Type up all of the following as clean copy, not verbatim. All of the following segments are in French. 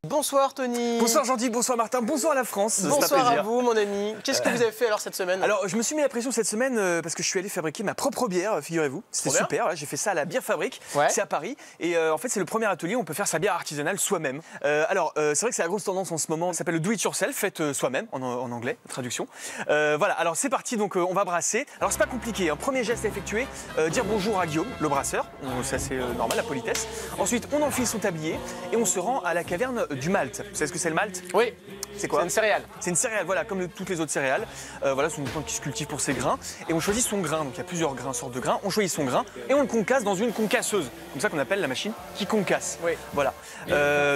Bonsoir Tony. Bonsoir Jean-Di, bonsoir Martin, bonsoir la France. Bonsoir à vous mon ami. Qu'est-ce que vous avez fait alors cette semaine? Alors je me suis mis la pression cette semaine parce que je suis allé fabriquer ma propre bière, figurez-vous. C'était super, j'ai fait ça à la Bière Fabrique, c'est à Paris. Et en fait c'est le premier atelier où on peut faire sa bière artisanale soi-même. C'est vrai que c'est la grosse tendance en ce moment, ça s'appelle le do it yourself, fait soi-même en anglais, traduction. Voilà, alors c'est parti, donc on va brasser. Alors c'est pas compliqué, premier geste à effectuer, dire bonjour à Guillaume, le brasseur, c'est assez normal, la politesse. Ensuite on enfile son tablier et on se rend à la caverne du malt. Vous savez ce que c'est le malt? Oui. C'est quoi? C'est une céréale. C'est une céréale, voilà, comme toutes les autres céréales. Voilà, c'est une plante qui se cultive pour ses grains. Et on choisit son grain, donc il y a plusieurs sortes de grains. On choisit son grain et on le concasse dans une concasseuse. Comme ça qu'on appelle la machine qui concasse. Oui. Voilà.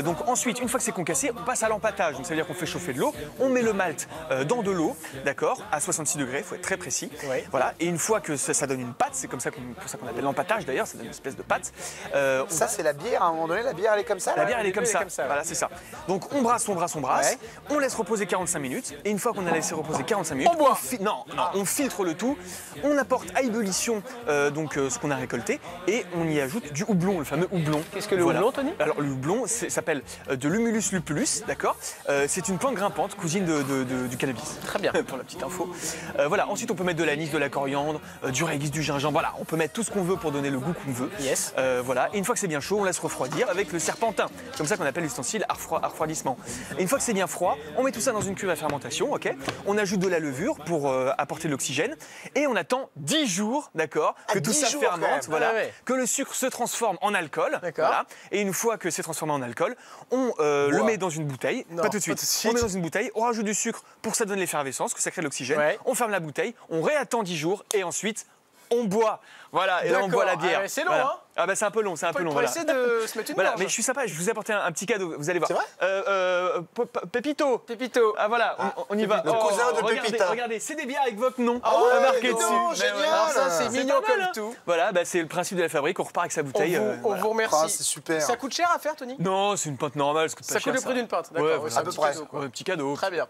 Donc ensuite, une fois que c'est concassé, on passe à l'empâtage. Donc ça veut dire qu'on fait chauffer de l'eau. On met le malt dans de l'eau, d'accord, à 66 degrés, il faut être très précis. Oui. Voilà. Et une fois que ça donne une pâte, c'est comme ça qu'on appelle l'empâtage d'ailleurs, ça donne une espèce de pâte. Ça, c'est la bière, à un moment donné, la bière elle est comme ça? La bière elle est comme ça. Voilà, c'est ça. Donc on brasse. Ouais. On laisse reposer 45 minutes. Et une fois qu'on a laissé reposer 45 minutes, on boit. On filtre le tout. On apporte à ébullition ce qu'on a récolté et on y ajoute du houblon, le fameux houblon. Qu'est-ce que le houblon, Tony? Alors le houblon s'appelle de l'Humulus lupulus, d'accord. C'est une plante grimpante, cousine du cannabis. Très bien. Pour la petite info. Voilà. Ensuite, on peut mettre de l'anis, de la coriandre, du réglisse, du gingembre. Voilà, on peut mettre tout ce qu'on veut pour donner le goût qu'on veut. Yes. Voilà. Et une fois que c'est bien chaud, on laisse refroidir avec le serpentin. Comme ça qu'on appelle l'ustensile à refroidissement. Et une fois que c'est bien froid, on met tout ça dans une cuve à fermentation, ok. On ajoute de la levure pour apporter de l'oxygène et on attend 10 jours, d'accord, que tout ça fermente, voilà, que le sucre se transforme en alcool, voilà. Et une fois que c'est transformé en alcool, on le met dans une bouteille, pas tout de suite. On met dans une bouteille, on rajoute du sucre pour que ça donne l'effervescence, que ça crée de l'oxygène. On ferme la bouteille, on réattend 10 jours et ensuite on boit. Voilà, et là on boit la bière. C'est long, hein? Ah bah c'est un peu long, On va essayer de se mettre une gorge. Mais je suis sympa, je vous ai apporté un petit cadeau, vous allez voir. C'est vrai? Pépito. Pépito. Ah voilà, on y va. Le cousin de Pépita. Regardez, c'est des bières avec votre nom non, marqué dessus. génial. Alors ça, c'est mignon comme tout. Voilà, bah, c'est le principe de la fabrique, on repart avec sa bouteille. On vous remercie. Ah, c'est super. Ça coûte cher à faire, Tony? Non, c'est une pinte normale, ça coûte pas Ça cher. coûte le prix d'une pinte, d'accord. Ouais, C'est à peu près. petit cadeau. Très bien.